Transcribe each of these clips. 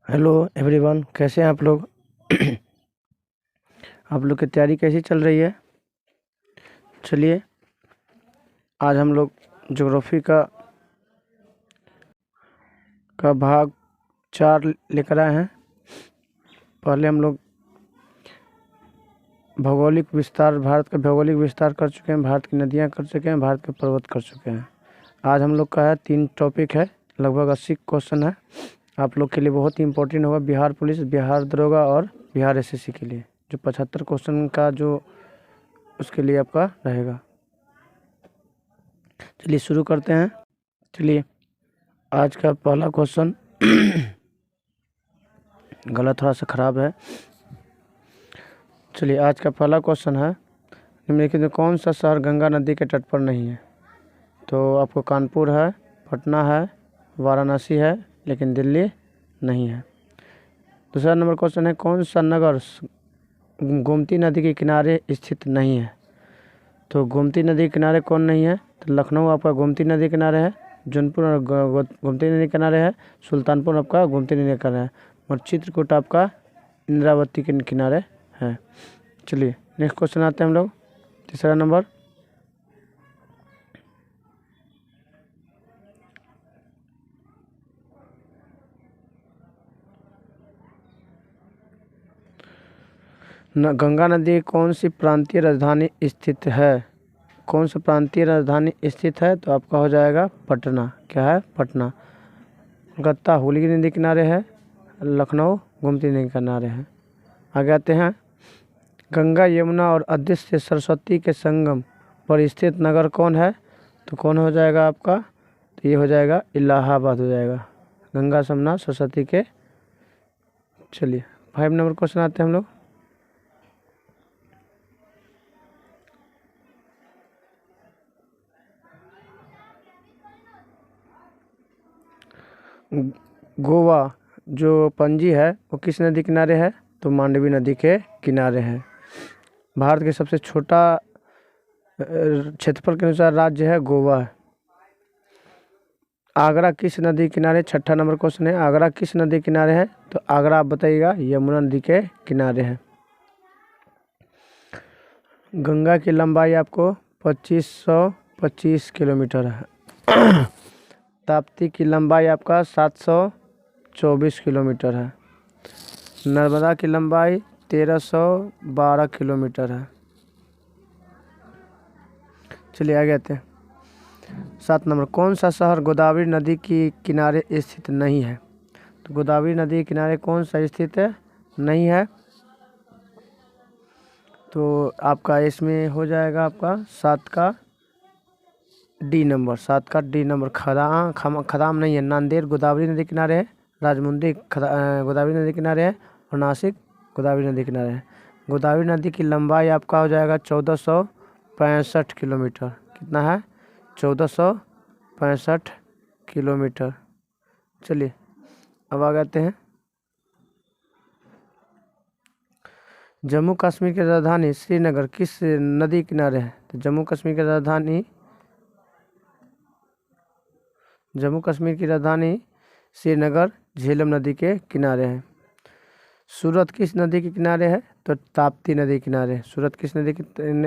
Hello everyone, कैसे हैं आप लोग? आप लोग की तैयारी कैसी चल रही है? चलिए, आज हम लोग ज्योग्राफी का भाग 4 लेकर आए हैं। पहले हम लोग भारत का भौगोलिक विस्तार कर चुके हैं, भारत की नदियां कर चुके हैं, भारत के पर्वत कर चुके हैं। आज हम लोग का है 3 टॉपिक है, लगभग 80 क्वेश्चन है। आप लोग के लिए बहुत ही इंपॉर्टेंट होगा, बिहार पुलिस, बिहार दरोगा और बिहार एसएससी के लिए। जो 75 क्वेश्चन का जो उसके लिए आपका रहेगा। चलिए शुरू करते हैं। चलिए, आज का पहला क्वेश्चन गला थोड़ा सा ख़राब है। चलिए, आज का पहला क्वेश्चन है, निम्नलिखित में कौन सा शहर गंगा नदी के तट पर नहीं है? तो आपको कानपुर है, पटना है, वाराणसी है, लेकिन दिल्ली नहीं है। दूसरा नंबर क्वेश्चन है, कौन सा नगर गोमती नदी के किनारे स्थित नहीं है? तो गोमती नदी के किनारे कौन नहीं है? तो लखनऊ आपका गोमती नदी किनारे है, जौनपुर गोमती नदी किनारे है, सुल्तानपुर आपका गोमती नदी किनारे है, और चित्रकूट आपका इंद्रावती के किनारे है। चलिए नेक्स्ट क्वेश्चन आते हैं हम लोग। तीसरा नंबर, गंगा नदी कौन सी प्रांतीय राजधानी स्थित है? कौन सा प्रांतीय राजधानी स्थित है? तो आपका हो जाएगा पटना। क्या है? पटना। कोलकाता हुगली नदी किनारे है, लखनऊ गोमती नदी किनारे है। आगे आते हैं, गंगा यमुना और अदृश्य सरस्वती के संगम पर स्थित नगर कौन है? तो कौन हो जाएगा आपका? तो ये हो जाएगा इलाहाबाद हो जाएगा, गंगा यमुना सरस्वती के। चलिए 5 नंबर क्वेश्चन आते हैं हम लोग। गोवा जो पणजी है वो किस नदी किनारे है? तो मांडवी नदी के किनारे है। भारत के सबसे छोटा क्षेत्रफल के अनुसार राज्य है गोवा है। आगरा किस नदी किनारे? छठा नंबर क्वेश्चन है, आगरा किस नदी किनारे है? तो आगरा आप बताइएगा यमुना नदी के किनारे है। गंगा की लंबाई आपको 2525 किलोमीटर है। ताप्ती की लंबाई आपका 724 किलोमीटर है। नर्मदा की लंबाई 1312 किलोमीटर है। चलिए आगे आते हैं। 7 नंबर, कौन सा शहर गोदावरी नदी की किनारे स्थित नहीं है? तो गोदावरी नदी के किनारे कौन सा स्थित है? नहीं है। तो आपका इसमें हो जाएगा आपका 7 का डी नंबर, 7 का डी नंबर। खदाम नहीं है, नांदेड़ गोदावरी नदी किनारे है, राजमुंदी गोदावरी नदी किनारे है, और नासिक गोदावरी नदी किनारे है। गोदावरी नदी की लंबाई आपका हो जाएगा 1465 किलोमीटर। कितना है? 1465 किलोमीटर। चलिए अब आ जाते हैं, जम्मू कश्मीर की राजधानी श्रीनगर किस नदी किनारे है? तो जम्मू कश्मीर की राजधानी श्रीनगर झेलम नदी के किनारे है। सूरत किस नदी के किनारे है? तो ताप्ती नदी के किनारे। सूरत किस नदी के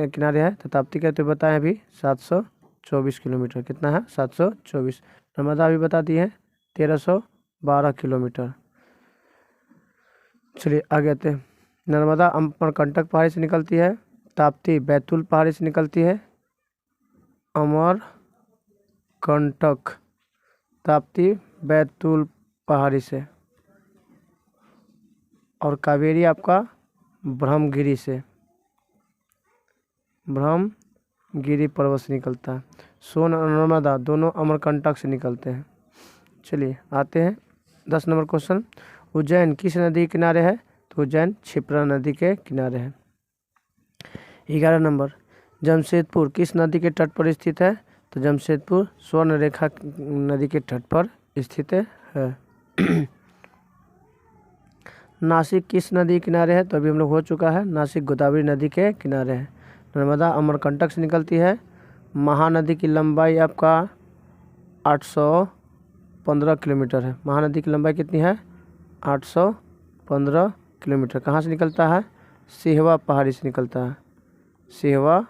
किनारे है? तो ताप्ती का तो बताएं अभी 724 किलोमीटर। कितना है? 724। नर्मदा भी बता दी है 1312 किलोमीटर। चलिए आगे आते हैं, नर्मदा अमरकंटक पहाड़ी से निकलती है, ताप्ती बैतूल पहाड़ी से निकलती है। अमरकंटक ताप्ती बैतूल पहाड़ी से, और कावेरी आपका ब्रह्मगिरी से, ब्रह्मगिरी पर्वत से निकलता है। सोन और नर्मदा दोनों अमरकंटक से निकलते हैं। चलिए आते हैं 10 नंबर क्वेश्चन, उज्जैन किस नदी के किनारे है? तो उज्जैन क्षिप्रा नदी के किनारे है। 11 नंबर, जमशेदपुर किस नदी के तट पर स्थित है? तो जमशेदपुर स्वर्ण रेखा नदी के तट पर स्थित है। नासिक किस नदी किनारे है? तो अभी हम लोग हो चुका है, नासिक गोदावरी नदी के किनारे है। नर्मदा अमरकंटक से निकलती है। महानदी की लंबाई आपका 815 किलोमीटर है। महानदी की लंबाई कितनी है? 815 किलोमीटर। कहाँ से निकलता है? सिहवा पहाड़ी से निकलता है। सिहवा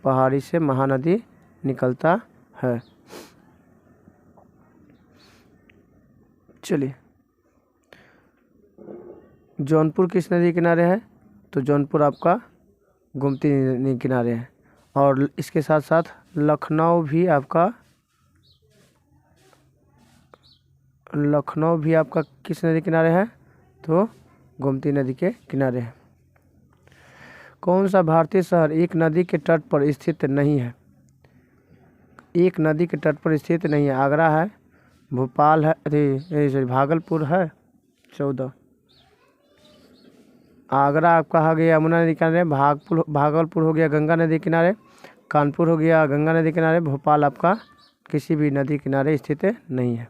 पहाड़ी से महानदी निकलता है। चलिए, जौनपुर किस नदी के किनारे है? तो जौनपुर आपका गोमती नदी के किनारे है। और इसके साथ साथ लखनऊ भी आपका किस नदी के किनारे है? तो गोमती नदी के किनारे है। कौन सा भारतीय शहर एक नदी के तट पर स्थित नहीं है? एक नदी के तट पर स्थित नहीं है। आगरा है, भोपाल है, सॉरी भागलपुर है 14। आगरा आपका हो गया यमुना नदी किनारे, भागलपुर हो गया गंगा नदी किनारे, कानपुर हो गया गंगा नदी किनारे, भोपाल आपका किसी भी नदी किनारे स्थित नहीं है।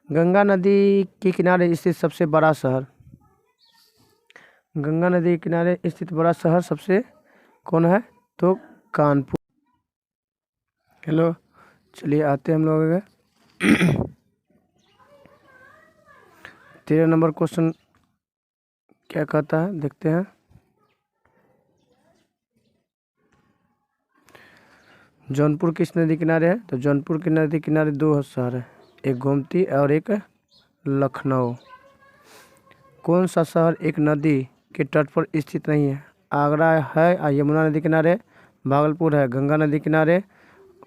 गंगा नदी के किनारे स्थित सबसे बड़ा शहर, गंगा नदी के किनारे स्थित बड़ा शहर सबसे कौन है? तो कानपुर। हेलो, चलिए आते हैं हम लोग 13 नंबर क्वेश्चन क्या कहता है, देखते हैं। जौनपुर किस नदी किनारे है? तो जौनपुर की नदी किनारे 2 शहर है, एक गोमती और एक लखनऊ। कौन सा शहर एक नदी के तट पर स्थित नहीं है? आगरा है यमुना नदी किनारे, भागलपुर है गंगा नदी किनारे,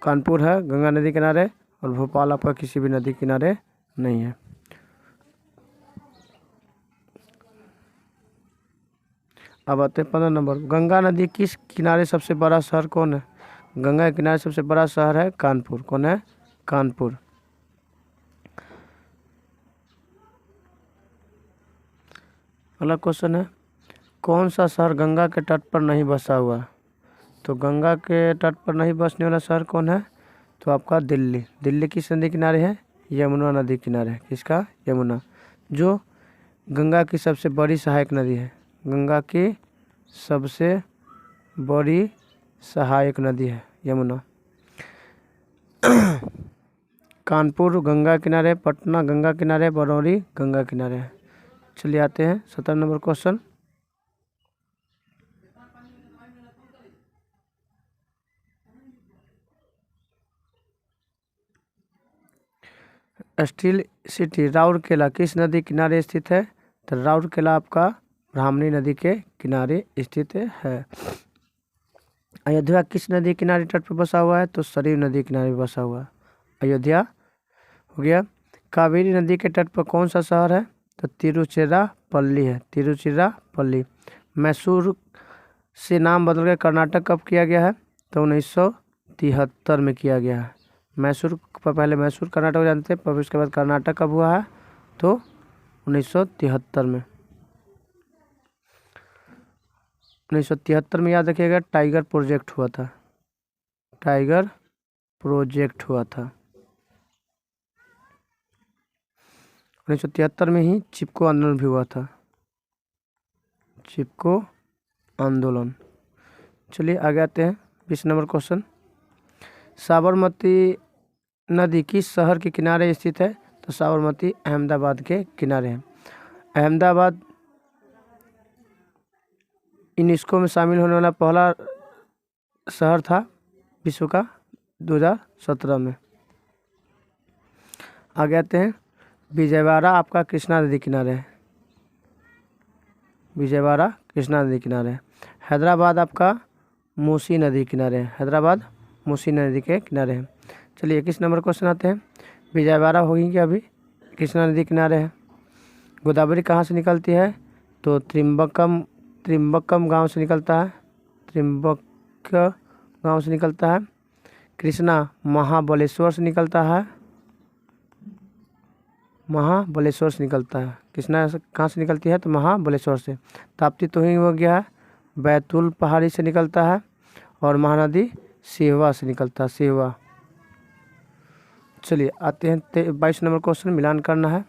कानपुर है गंगा नदी किनारे, और भोपाल आपका किसी भी नदी किनारे नहीं है। अब आते हैं 15 नंबर। गंगा नदी किस किनारे सबसे बड़ा शहर कौन है? गंगा के किनारे सबसे बड़ा शहर है कानपुर। कौन है? कानपुर। अगला क्वेश्चन है, कौन सा शहर गंगा के तट पर नहीं बसा हुआ? तो गंगा के तट पर नहीं बसने वाला शहर कौन है? तो आपका दिल्ली। दिल्ली किस नदी किनारे है? यमुना नदी किनारे है। किसका? यमुना, जो गंगा की सबसे बड़ी सहायक नदी है। गंगा की सबसे बड़ी सहायक नदी है यमुना। कानपुर गंगा किनारे, पटना गंगा किनारे, बरौनी गंगा किनारे है। चलिए आते हैं 17 number question. Steel city Rourkela किस नदी किनारे स्थित है? तो राउरकेला आपका ब्राह्मणी नदी के किनारे स्थित है। अयोध्या किस नदी किनारे तट पर बसा हुआ है? तो सरयू नदी किनारे बसा हुआ है अयोध्या हो गया। कावेरी नदी के तट पर कौन सा शहर है? तो तिरुचिरापल्ली है। तिरुचिरापल्ली। मैसूर से नाम बदलकर कर्नाटक कब किया गया है? तो 1973 में किया गया है। मैसूर पर पहले मैसूर कर्नाटक जानते हैं, पर उसके बाद कर्नाटक कब हुआ है? तो 1973 में। 1973 में याद रखिएगा टाइगर प्रोजेक्ट हुआ था। टाइगर प्रोजेक्ट हुआ था 1973 में ही। चिपको आंदोलन भी हुआ था। चिपको आंदोलन। चलिए आगे आते हैं 20 नंबर क्वेश्चन। साबरमती नदी किस शहर के किनारे स्थित है? तो साबरमती अहमदाबाद के किनारे है। अहमदाबाद यूनेस्को में शामिल होने वाला पहला शहर था विश्व का 2017 में। आगे आते हैं, विजयवाड़ा आपका कृष्णा नदी किनारे है। विजयवाड़ा कृष्णा नदी किनारे है। हैदराबाद आपका मूसी नदी किनारे है। हैदराबाद मूसी नदी के किनारे है। चलिए 21 नंबर क्वेश्चन आते हैं। विजयवाड़ा होगी क्या? अभी कृष्णा नदी किनारे है। गोदावरी कहाँ से निकलती है? तो त्रिम्बकम गांव से निकलता है। त्रिम्बक गांव से निकलता है। कृष्णा महाबलेश्वर से निकलता है। महाबलेश्वर से निकलता है। कृष्णा कहाँ से निकलती है? तो महाबलेश्वर से। ताप्ती तो ही हो गया है, बैतूल पहाड़ी से निकलता है। और महानदी सिहवा से निकलता है। सिहवा। चलिए आते हैं 22 नंबर क्वेश्चन, मिलान करना है।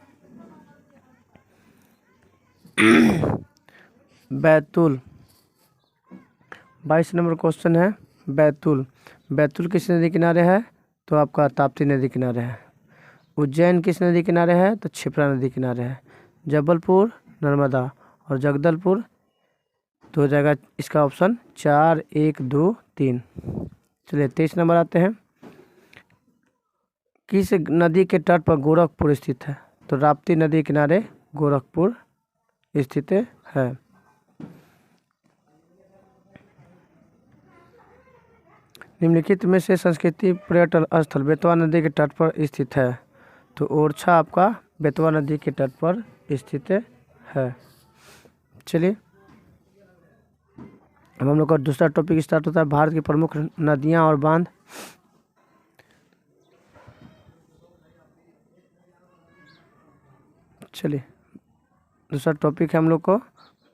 बैतूल 22 नंबर क्वेश्चन है। बैतूल किस नदी किनारे है? तो आपका ताप्ती नदी किनारे है। उज्जैन किस नदी किनारे है? तो क्षिप्रा नदी किनारे है। जबलपुर नर्मदा और जगदलपुर तो हो जाएगा इसका ऑप्शन 4, 1, 2, 3। चलिए 23 नंबर आते हैं। किस नदी के तट पर गोरखपुर स्थित है? तो राप्ती नदी किनारे गोरखपुर स्थित है। निम्नलिखित में से संस्कृति पर्यटन स्थल बेतवा नदी के तट पर स्थित है? तो ओरछा आपका बेतवा नदी के तट पर स्थित है। चलिए अब हम लोग का दूसरा टॉपिक स्टार्ट होता है, भारत की प्रमुख नदियां और बांध। चलिए दूसरा टॉपिक है हम लोग को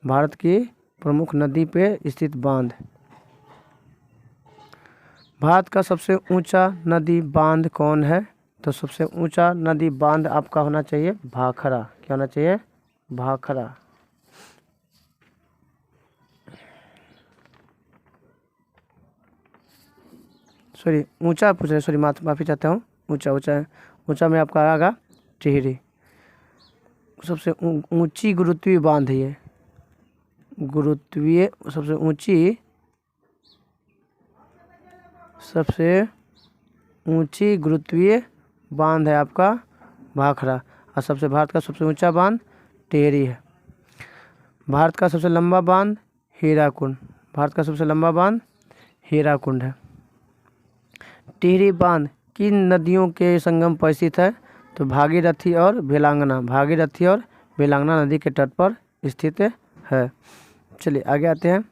भारत की प्रमुख नदी पे स्थित बांध। भारत का सबसे ऊंचा नदी बांध कौन है? तो सबसे ऊंचा नदी बांध आपका होना चाहिए भाखड़ा। क्या होना चाहिए? भाखड़ा। सॉरी ऊंचा पूछ रहे, सॉरी माफ़ी चाहता हूँ। ऊंचा में आपका आएगा टिहरी। सबसे ऊंची गुरुत्वीय बांध है ये। सबसे ऊंची गुरुत्वीय बांध है आपका भाखड़ा। और भारत का सबसे ऊंचा बांध टिहरी है। भारत का सबसे लंबा बांध हीराकुंड। भारत का सबसे लंबा बांध हीराकुंड है। टिहरी बांध किन नदियों के संगम पर स्थित है? तो भागीरथी और बेलांगना। भागीरथी और बेलांगना नदी के तट पर स्थित है। चलिए आगे आते हैं।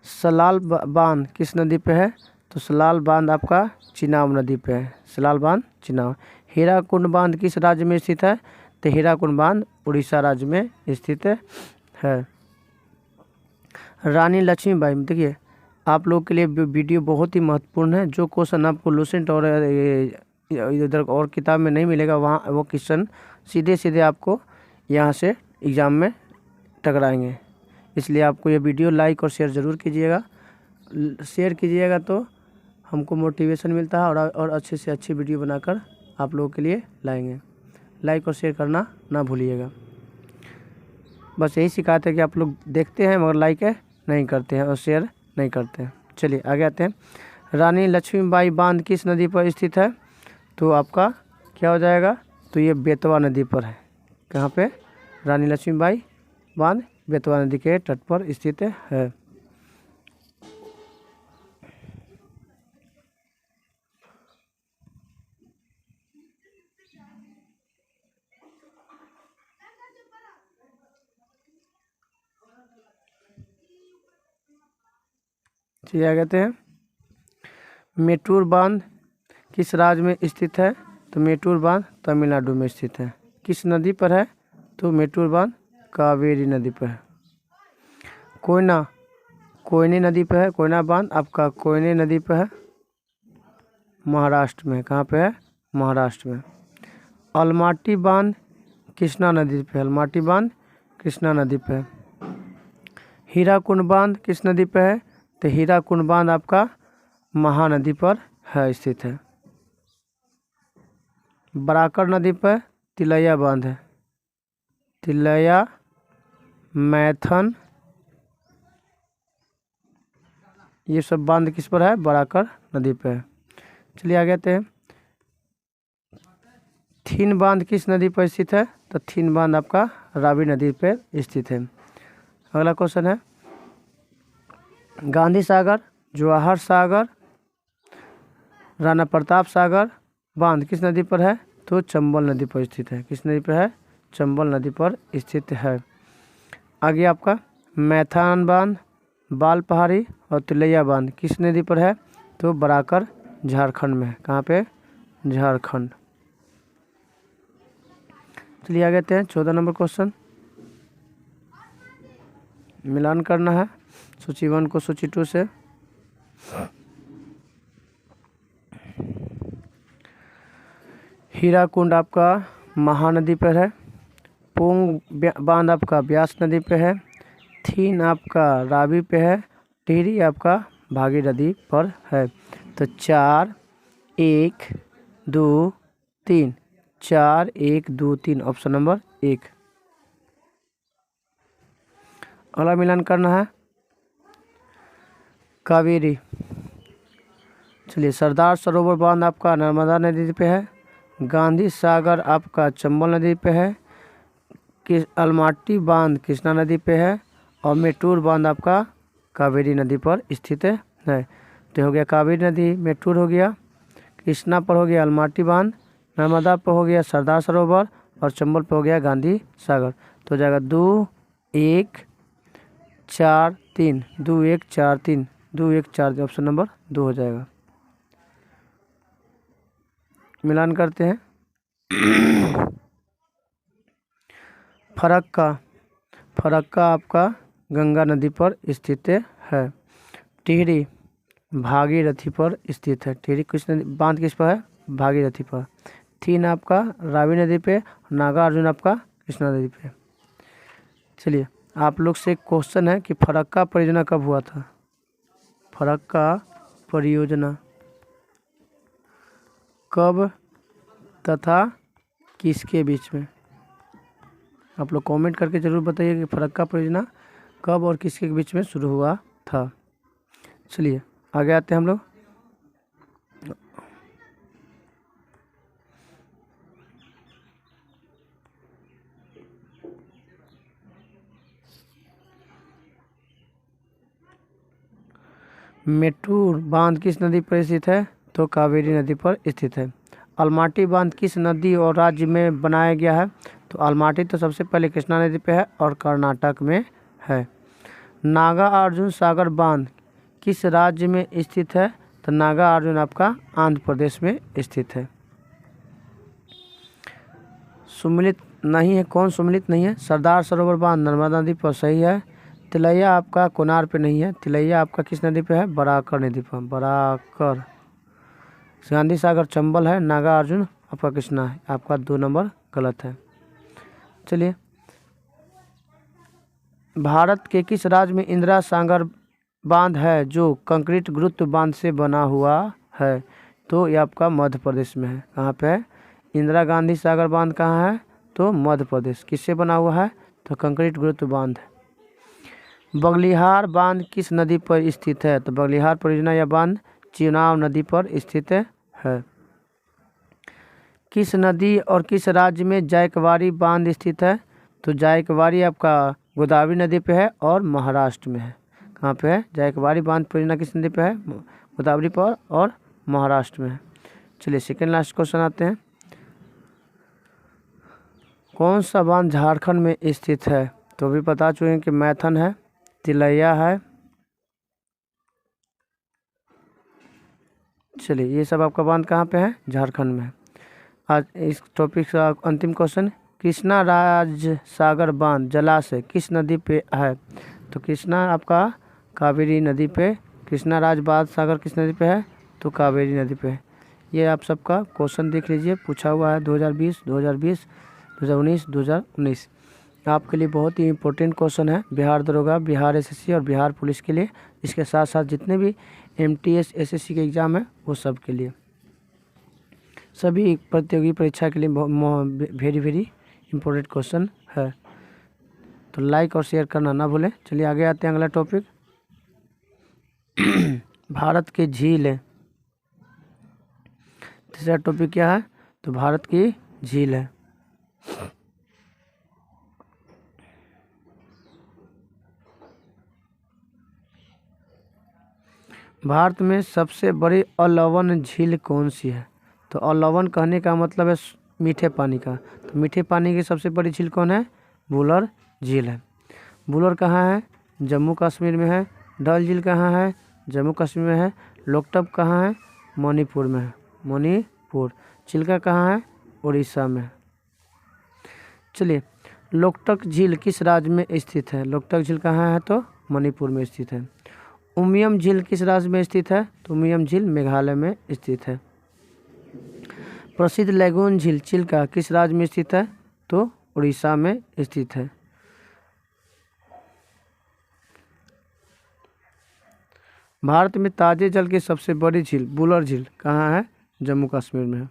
सलाल बांध किस नदी पे है? तो सलाल बांध आपका चिनाब नदी पे है। सलाल बांध चिनाब। हीराकुंड बांध किस राज्य में स्थित है? तो हीराकुंड बांध उड़ीसा राज्य में स्थित है। रानी लक्ष्मीबाई, देखिए आप लोग के लिए वीडियो बहुत ही महत्वपूर्ण है। जो क्वेश्चन आपको लूसेंट और इधर और किताब में नहीं मिलेगा, वहाँ वो क्वेश्चन सीधे आपको यहाँ से एग्ज़ाम में टकराएंगे। इसलिए आपको ये वीडियो लाइक और शेयर ज़रूर कीजिएगा। शेयर कीजिएगा तो हमको मोटिवेशन मिलता है और अच्छे से अच्छी वीडियो बनाकर आप लोगों के लिए लाएंगे। लाइक और शेयर करना ना भूलिएगा। बस यही शिकायत है कि आप लोग देखते हैं मगर लाइक नहीं करते हैं और शेयर नहीं करते हैं। चलिए आगे आते हैं। रानी लक्ष्मीबाई बांध किस नदी पर स्थित है? तो आपका क्या हो जाएगा? तो ये बेतवा नदी पर है। कहाँ पे? रानी लक्ष्मीबाई बांध बेतवा नदी के तट पर स्थित है। चलिए आगे आते हैं। मेटूर बांध किस राज्य में स्थित है? तो मेटूर बांध तमिलनाडु में स्थित है। किस नदी पर है? तो मेटूर बांध कावेरी नदी पर है। कोयने नदी पर है। कोयना बांध आपका कोयने नदी पर है, महाराष्ट्र में। कहाँ पे है? महाराष्ट्र में। अलमाटी बांध कृष्णा नदी पे है। अलमाटी बांध कृष्णा नदी पे है। हीराकुंड बांध किस नदी पे है? तो हीराकुंड बांध आपका महानदी पर है स्थित है। बराकर नदी पर तिलैया बांध है। तिलैया, मैथन, ये सब बांध किस पर है? बराकर नदी पे है। चलिए आगे आते हैं। थीन बांध किस नदी पर स्थित है? तो थीन बांध आपका रावी नदी पर स्थित है। अगला क्वेश्चन है, गांधी सागर, जवाहर सागर, राणा प्रताप सागर बांध किस नदी पर है? तो चंबल नदी पर स्थित है। किस नदी पर है? चंबल नदी पर स्थित है। आगे आपका मैथान बांध, बाल पहाड़ी और तिलैया बांध किस नदी पर है? तो बराकर झारखंड में है। कहाँ पे? झारखंड। चलिए आगे आते हैं। 14 नंबर क्वेश्चन, मिलान करना है सूची 1 को सूची 2 से। हीराकुंड आपका महानदी पर है। पोंग बांध आपका ब्यास नदी पे है। थीन आपका रावी पे है। टिहरी आपका भागीरथी पर है। तो 4, 1 2 3, 4 1 2 3, ऑप्शन नंबर 1। अगला मिलान करना है कावेरी। चलिए, सरदार सरोवर बांध आपका नर्मदा नदी पे है, गांधी सागर आपका चंबल नदी पे है, अलमाटी बांध कृष्णा नदी पे है, और मेटूर बांध आपका कावेरी नदी पर स्थित है। तो हो गया कावेरी नदी, मेटूर हो गया, कृष्णा पर हो गया अलमाटी बांध, नर्मदा पर हो गया सरदार सरोवर, और चंबल पर हो गया गांधी सागर। तो हो जाएगा 2 1 4 3, 2 1 4 3, 2 1 4, ऑप्शन नंबर 2 हो जाएगा। मिलान करते हैं। फरक्का आपका गंगा नदी पर स्थित है। टिहरी भागीरथी पर स्थित है। टिहरी किस नदी बांध किस पर है? भागीरथी पर। थीन आपका रावी नदी पे, नागार्जुन आपका कृष्णा नदी पे। चलिए, आप लोग से एक क्वेश्चन है कि फरक्का परियोजना कब हुआ था? फरक्का परियोजना कब तथा किसके बीच में? आप लोग कमेंट करके ज़रूर बताइए कि फरक्का परियोजना कब और किसके बीच में शुरू हुआ था। चलिए आगे आते हैं हम लोग। मेटूर बांध किस नदी पर स्थित है? तो कावेरी नदी पर स्थित है। अलमाटी बांध किस नदी और राज्य में बनाया गया है? तो अलमाटी तो सबसे पहले कृष्णा नदी पे है और कर्नाटक में है। नागार्जुन सागर बांध किस राज्य में स्थित है? तो नागार्जुन आपका आंध्र प्रदेश में स्थित है। सुमिलित नहीं है, कौन सुमिलित नहीं है? सरदार सरोवर बांध नर्मदा नदी पर, सही है। तिलैया आपका कोनार पे नहीं है, तिलैया आपका किस नदी पे है? बराकर नदी पर, बराकर। गांधी सागर चंबल है, नागार्जुन आपका कृष्णा है। आपका 2 नंबर गलत है। चलिए, भारत के किस राज्य में इंदिरा सागर बांध है जो कंक्रीट गुरुत्व बांध से बना हुआ है? तो ये आपका मध्य प्रदेश में है। कहाँ पे है? इंदिरा गांधी सागर बांध कहाँ है? तो मध्य प्रदेश। किससे बना हुआ है? तो कंक्रीट गुरुत्व बांध है। बगलिहार बांध किस नदी पर स्थित है? तो बगलिहार परियोजना या बांध चिनाब नदी पर स्थित है। किस नदी और किस राज्य में जायकवाड़ी बांध स्थित है? तो जायकवाड़ी आपका गोदावरी नदी पे है और महाराष्ट्र में है। कहाँ पे है? जायकवाड़ी बांध परियोजना किस नदी पे है? गोदावरी पर और महाराष्ट्र में है। चलिए सेकेंड लास्ट क्वेश्चन आते हैं। कौन सा बांध झारखंड में स्थित है? तो भी बता चुके हैं कि मैथन है, तिलैया है। चलिए, ये सब आपका बांध कहाँ पे है? झारखंड में है। आज इस टॉपिक का अंतिम क्वेश्चन, कृष्णा राज सागर बांध जलाशय किस नदी पे है? तो कृष्णा आपका कावेरी नदी पे, कृष्णा राज बांध सागर किस नदी पे है? तो कावेरी नदी पे है। ये आप सबका क्वेश्चन देख लीजिए, पूछा हुआ है 2020, 2020, 2019, 2019। आपके लिए बहुत ही इंपॉर्टेंट क्वेश्चन है, बिहार दरोगा, बिहार एसएससी और बिहार पुलिस के लिए। इसके साथ साथ जितने भी एमटीएस एसएससी के एग्ज़ाम है वो सब के लिए, सभी प्रतियोगी परीक्षा के लिए वेरी वेरी इंपॉर्टेंट क्वेश्चन है। तो लाइक और शेयर करना ना भूलें। चलिए आगे आते हैं अगला टॉपिक। भारत की झील है। तीसरा टॉपिक क्या है? तो भारत की झील है। भारत में सबसे बड़ी अलावन झील कौन सी है? तो अलावन कहने का मतलब है मीठे पानी का। तो मीठे पानी की सबसे बड़ी झील कौन है? वुलर झील है। वुलर कहाँ है? जम्मू कश्मीर में है। डल झील कहाँ है? जम्मू कश्मीर में है। लोकटक कहाँ है? मणिपुर में है, मणिपुर। चिल्का कहाँ है? उड़ीसा में। चलिए, लोकटक झील किस राज्य में स्थित है? लोकटक झील कहाँ है? तो मणिपुर में स्थित है। उमियम झील किस राज्य में स्थित है? तो उमियम झील मेघालय में स्थित है। प्रसिद्ध लैगून झील चिल्का किस राज्य में स्थित है? तो उड़ीसा में स्थित है। भारत में ताजे जल की सबसे बड़ी झील वुलर झील कहाँ है? जम्मू कश्मीर में है।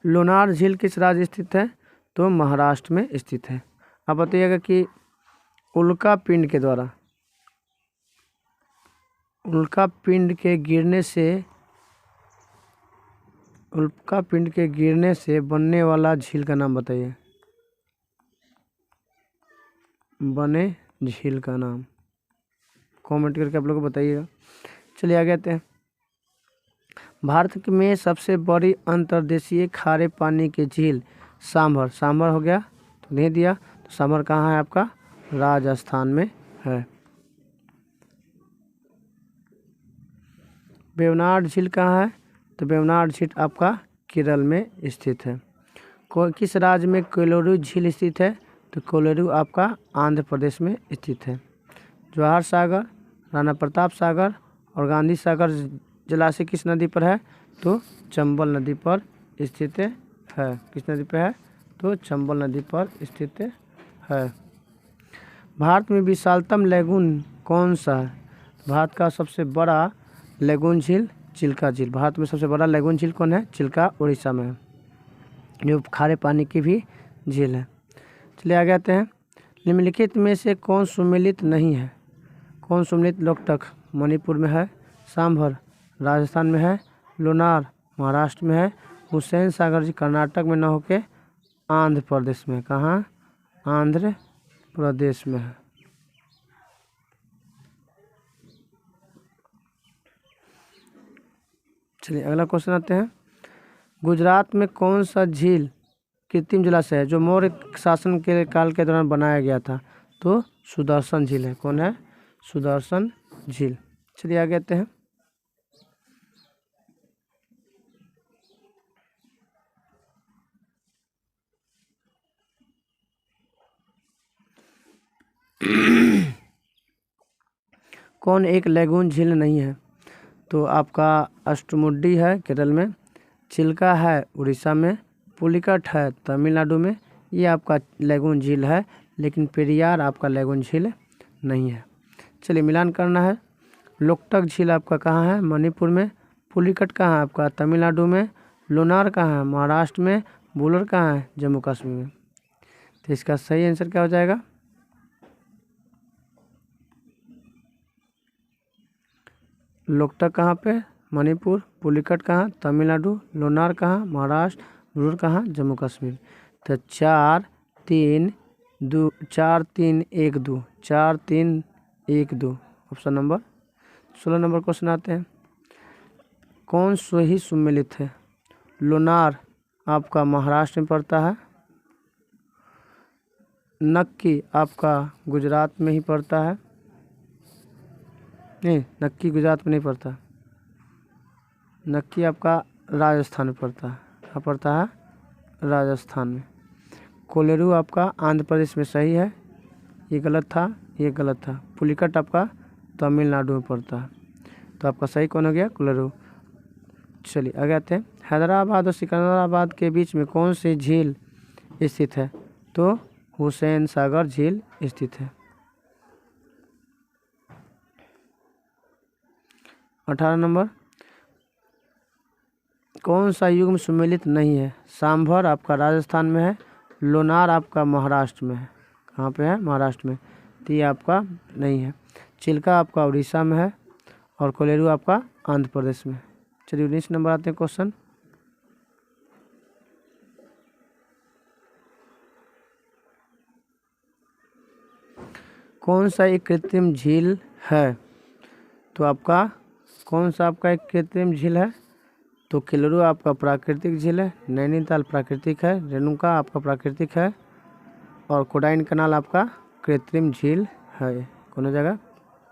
लोनार झील किस राज्य स्थित है? तो महाराष्ट्र में स्थित है। आप बताइएगा कि उल्का पिंड के गिरने से बनने वाला झील का नाम बताइए। बने झील का नाम कमेंट करके आप लोग को बताइएगा। चलिए आगे आते हैं। भारत में सबसे बड़ी अंतर्देशीय खारे पानी की झील सांभर हो गया तो नहीं दिया, तो सांभर कहाँ है आपका? राजस्थान में है। वेवनाड झील कहाँ है? तो वेवनाड झील आपका केरल में स्थित है। किस राज्य में कोलोरू झील स्थित है? तो कोलोरू आपका आंध्र प्रदेश में स्थित है। जवाहर सागर, राणा प्रताप सागर और गांधी सागर जलाशय किस नदी पर है? तो चंबल नदी पर स्थित है। किस नदी पर है? तो चंबल नदी पर स्थित है। भारत में विशालतम लैगून कौन सा है? भारत का सबसे बड़ा लैगून झील चिल्का झील। भारत में सबसे बड़ा लैगून झील कौन है? चिल्का उड़ीसा में है, जो खारे पानी की भी झील है। चलिए आगे आते हैं। निम्नलिखित में से कौन सुमेलित नहीं है? कौन सुमेलित? लोकटक मणिपुर में है, सांभर राजस्थान में है, लोनार महाराष्ट्र में है, हुसैन सागर जी कर्नाटक में न होके आंध्र प्रदेश में। कहाँ? आंध्र प्रदेश में है। चलिए अगला क्वेश्चन आते हैं। गुजरात में कौन सा झील कृत्रिम जलाशय है जो मौर्य शासन के काल के दौरान बनाया गया था? तो सुदर्शन झील है। कौन है? सुदर्शन झील। चलिए आगे आते हैं। कौन एक लैगून झील नहीं है? तो आपका अष्टमुड्डी है केरल में, चिल्का है उड़ीसा में, पुलिकट है तमिलनाडु में। ये आपका लैगून झील है, लेकिन पेरियार आपका लैगून झील नहीं है। चलिए मिलान करना है। लोकटक झील आपका कहाँ है? मणिपुर में। पुलिकट कहाँ है आपका? तमिलनाडु में। लोनार कहाँ है? महाराष्ट्र में। वुलर कहाँ है? जम्मू कश्मीर में। तो इसका सही आंसर क्या हो जाएगा? लोकटक कहाँ पे? मणिपुर। पुलिकट कहाँ? तमिलनाडु। लोनार कहाँ? महाराष्ट्र। वुलर कहाँ? जम्मू कश्मीर। तो 4 3 2 4 3 1 2 4 3 1 2 ऑप्शन नंबर 16 नंबर क्वेश्चन आते हैं। कौन सही सुमेलित है? लोनार आपका महाराष्ट्र में पड़ता है, नक्की आपका गुजरात में ही पड़ता है, नहीं नक्की गुजरात में नहीं पड़ता, नक्की आपका राजस्थान में पड़ता है। कहाँ पड़ता है? राजस्थान में। कोलेरू आपका आंध्र प्रदेश में सही है, ये गलत था, ये गलत था। पुलिकट आपका तमिलनाडु में पड़ता है। तो आपका सही कौन हो गया? कोलेरू। चलिए आगे आते हैं। हैदराबाद और सिकंदराबाद के बीच में कौन सी झील स्थित है? तो हुसैन सागर झील स्थित है। 18 नंबर। कौन सा युग्म सुमेलित नहीं है? सांभर आपका राजस्थान में है, लोनार आपका महाराष्ट्र में है। कहाँ पे है? महाराष्ट्र में। तो ये आपका नहीं है। चिल्का आपका उड़ीसा में है और कोलेरू आपका आंध्र प्रदेश में। चलिए 19 नंबर आते हैं क्वेश्चन। कौन सा एक कृत्रिम झील है? तो आपका कौन सा आपका एक कृत्रिम झील है? तो केलोरू आपका प्राकृतिक झील है, नैनीताल प्राकृतिक है, रेणुका आपका प्राकृतिक है और कोडाइन कनाल आपका कृत्रिम झील है। कौन हो जाएगा?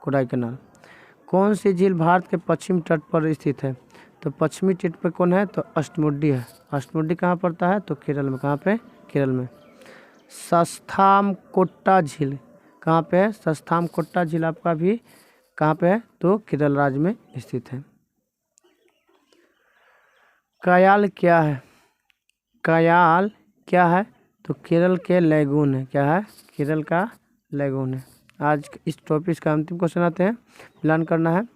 कोडाई कनाल। कौन सी झील भारत के पश्चिम तट पर स्थित है? तो पश्चिमी तट पर कौन है? तो अष्टमुड्डी है। अष्टमुड्डी कहाँ पड़ता है? तो केरल में। कहाँ पे? केरल में। सस्थामकोट्टा झील कहाँ पे है? सस्थामकोट्टा झील आपका भी कहाँ पे है? तो केरल राज्य में स्थित है। कयाल क्या है? कयाल क्या है? तो केरल के लैगून है। क्या है? केरल का लैगून है। आज इस टॉपिक का अंतिम क्वेश्चन आते हैं, मिलान करना है।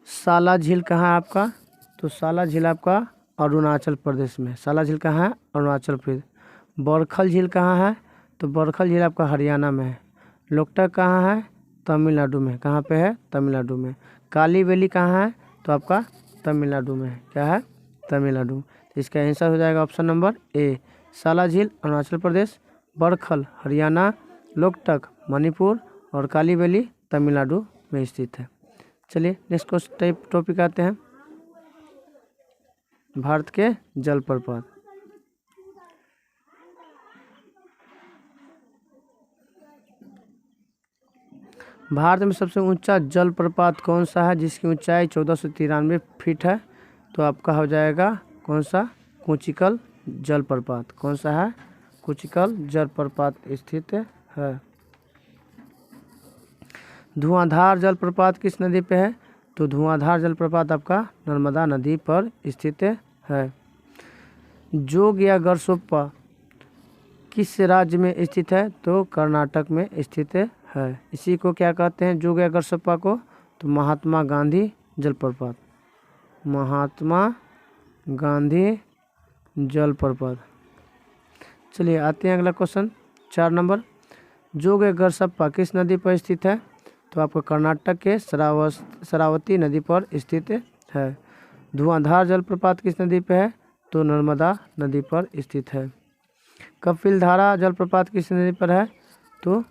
साला झील कहाँ है आपका? तो साला झील आपका अरुणाचल प्रदेश में, साला झील कहाँ है? अरुणाचल प्रदेश। बरखल झील कहाँ है? तो बरखल झील आपका हरियाणा में है। लोकटक कहाँ है? तमिलनाडु में। कहाँ पे है? तमिलनाडु में। काली वैली कहाँ है? तो आपका तमिलनाडु में है। क्या है? तमिलनाडु। तो इसका आंसर हो जाएगा ऑप्शन नंबर ए, साला झील अरुणाचल प्रदेश, बरखल हरियाणा, लोकटक मणिपुर और काली वैली तमिलनाडु में स्थित है। चलिए नेक्स्ट क्वेश्चन टॉपिक आते हैं, भारत के जलप्रपात। भारत में सबसे ऊंचा जलप्रपात कौन सा है जिसकी ऊंचाई 1493 फीट है? तो आपका हो जाएगा कौन सा? कुचिकल जलप्रपात। कौन सा है? कुचिकल जलप्रपात स्थित है। धुआंधार जलप्रपात किस नदी पे है? तो धुआंधार जलप्रपात आपका नर्मदा नदी पर स्थित है। जोग या गरसोप्पा किस राज्य में स्थित है? तो कर्नाटक में स्थित है। इसी को क्या कहते हैं, जोग या गरसोप्पा को? तो महात्मा गांधी जलप्रपात, महात्मा गांधी जलप्रपात। चलिए आते हैं अगला क्वेश्चन 4 नंबर, जोग या गरसप्पा किस नदी पर स्थित है? तो आपको कर्नाटक के शरावती नदी पर स्थित है। धुआंधार जलप्रपात किस नदी पे है? तो नर्मदा नदी पर स्थित है। कपिलधारा जलप्रपात किस नदी पर है? तो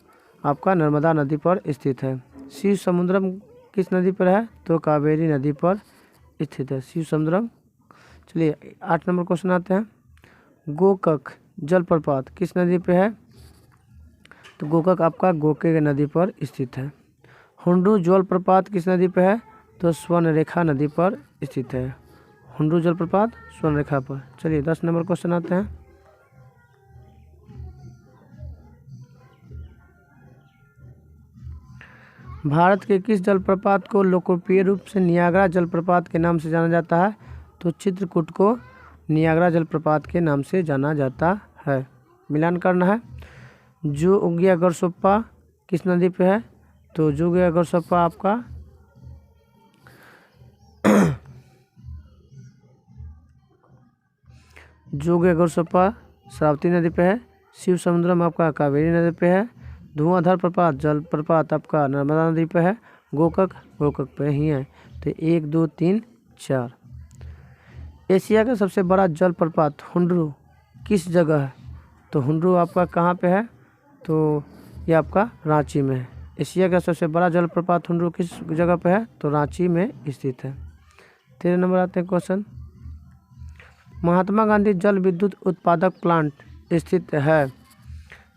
आपका नर्मदा नदी पर स्थित है। शिव समुद्रम किस नदी पर है? तो कावेरी नदी पर स्थित है, शिव समुद्रम। चलिए 8 नंबर क्वेश्चन आते हैं, गोकक जलप्रपात किस नदी पे है? तो गोकक आपका गोके नदी पर स्थित है। हुंडू जलप्रपात किस नदी पे है? तो स्वर्णरेखा नदी पर स्थित है। हुंडू जलप्रपात स्वर्णरेखा पर। चलिए 10 नंबर क्वेश्चन आते हैं, भारत के किस जलप्रपात को लोकप्रिय रूप से नियाग्रा जलप्रपात के नाम से जाना जाता है? तो चित्रकूट को नियाग्रा जलप्रपात के नाम से जाना जाता है। मिलान करना है। जोग या गरसोप्पा किस नदी पे है? तो जोग या गरसोप्पा आपका जोग या गरसोप्पा शरावती नदी पे है। शिव समुद्रम आपका कावेरी नदी पे है। धुआंधार प्रपात जलप्रपात आपका नर्मदा नदी पे है। गोकक पे ही है। तो 1 2 3 4। एशिया का सबसे बड़ा जलप्रपात हुंडरू किस जगह है? तो हुंडरू आपका कहाँ पे है? तो ये आपका रांची में है। एशिया का सबसे बड़ा जलप्रपात हुंडरू किस जगह पे है? तो रांची में स्थित है। 13 नंबर आते हैं क्वेश्चन, महात्मा गांधी जल विद्युत उत्पादक प्लांट स्थित है।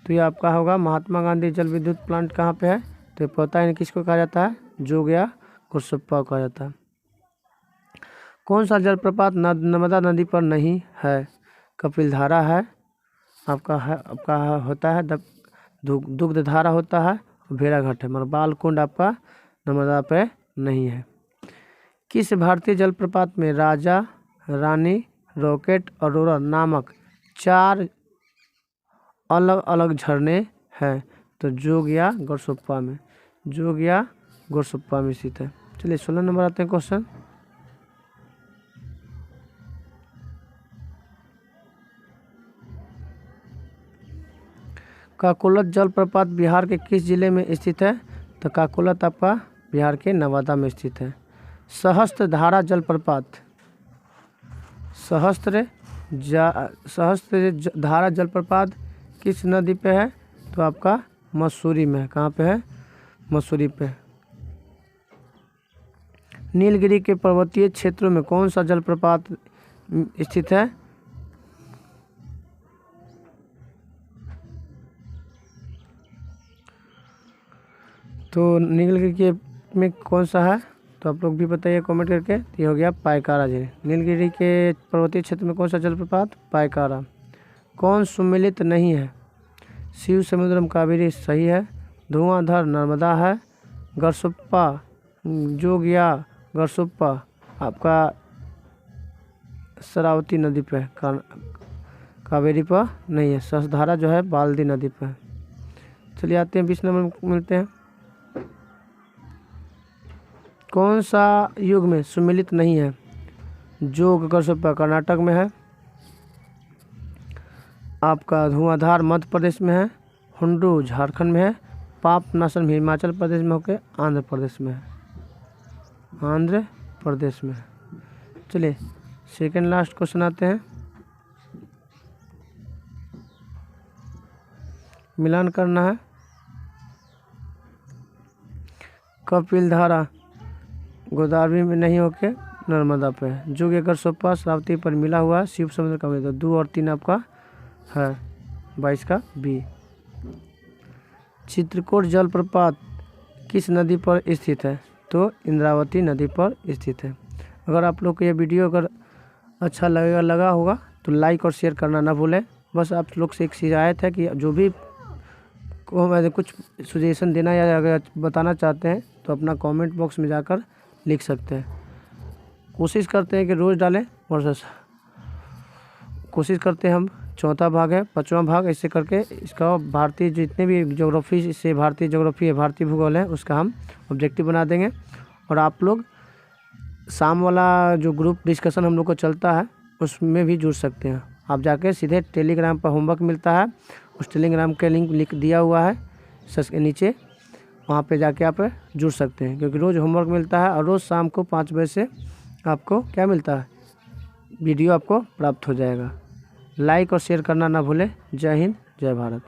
तो ये आपका होगा महात्मा गांधी जल विद्युत प्लांट कहाँ पे है? तो पता है किसको कहा जाता है? जोग या गरसोप्पा कहा जाता है। कौन सा जलप्रपात नर्मदा नदी पर नहीं है? कपिलधारा है आपका होता है, दुग्धधारा होता है, भेड़ाघाट है, मगर बालकुंड आपका नर्मदा पे नहीं है। किस भारतीय जलप्रपात में राजा रानी रॉकेट अरोरा नामक 4 अलग अलग झरने हैं? तो जोग या गरसोप्पा में, जोग या गरसोप्पा में स्थित है। चलिए 16 नंबर आते हैं क्वेश्चन, काकोलत जलप्रपात बिहार के किस जिले में स्थित है? तो काकोलत आपका बिहार के नवादा में स्थित है। सहस्त्र धारा जलप्रपात, सहस्त्र धारा जलप्रपात किस नदी पे है? तो आपका मसूरी में है। कहाँ पे है? मसूरी पे। नीलगिरी के पर्वतीय क्षेत्रों में कौन सा जलप्रपात स्थित है? तो नीलगिरी के में कौन सा है? तो आप लोग भी बताइए कमेंट करके। ये हो गया पायकारा झील। नीलगिरी के पर्वतीय क्षेत्र में कौन सा जलप्रपात? पायकारा। कौन सुमेलित नहीं है? शिव समुद्रम कावेरी सही है। धुआंधार नर्मदा है। गरसोप्पा जोग या गरसोप्पा आपका शरावती नदी पे है, कावेरी पर नहीं है। सहस्त्रधारा जो है बाल्दी नदी पे है। चलिए आते हैं 20 नंबर मिलते हैं, कौन सा युग में सुमेलित नहीं है? जोग अगर सुप्पा कर्नाटक में है, आपका धुआंधार मध्य प्रदेश में है, हुंडू झारखंड में है, पापनासम हिमाचल प्रदेश में होकर आंध्र प्रदेश में है, आंध्र प्रदेश में है। चलिए सेकंड लास्ट क्वेश्चन आते हैं। मिलान करना है। कपिलधारा गोदावरी में नहीं होके नर्मदा पे है। जोग अगर सोपा श्रावती पर मिला हुआ है, शिव समुद्र का तो 2 और 3 आपका है 22 का बी। चित्रकूट जलप्रपात किस नदी पर स्थित है? तो इंद्रावती नदी पर स्थित है। अगर आप लोग को ये वीडियो अगर अच्छा लगा होगा तो लाइक और शेयर करना ना भूलें। बस आप लोग से एक शिकायत है कि जो भी को मैं कुछ सजेशन देना या अगर बताना चाहते हैं तो अपना कमेंट बॉक्स में जाकर लिख सकते हैं। कोशिश करते हैं कि रोज़ डालें और कोशिश करते हैं हम। चौथा भाग है, 5वां भाग, ऐसे करके इसका भारतीय जितने भी ज्योग्राफी से भारतीय ज्योग्राफी है, भारतीय भूगोल है, उसका हम ऑब्जेक्टिव बना देंगे। और आप लोग शाम वाला जो ग्रुप डिस्कशन हम लोग को चलता है उसमें भी जुड़ सकते हैं। आप जाके सीधे टेलीग्राम पर होमवर्क मिलता है, उस टेलीग्राम के लिंक दिया हुआ है के नीचे, वहाँ पे जाके आप जुड़ सकते हैं। क्योंकि रोज़ होमवर्क मिलता है और रोज़ शाम को 5 बजे से आपको क्या मिलता है, वीडियो आपको प्राप्त हो जाएगा। लाइक और शेयर करना ना भूलें। जय हिंद, जय भारत।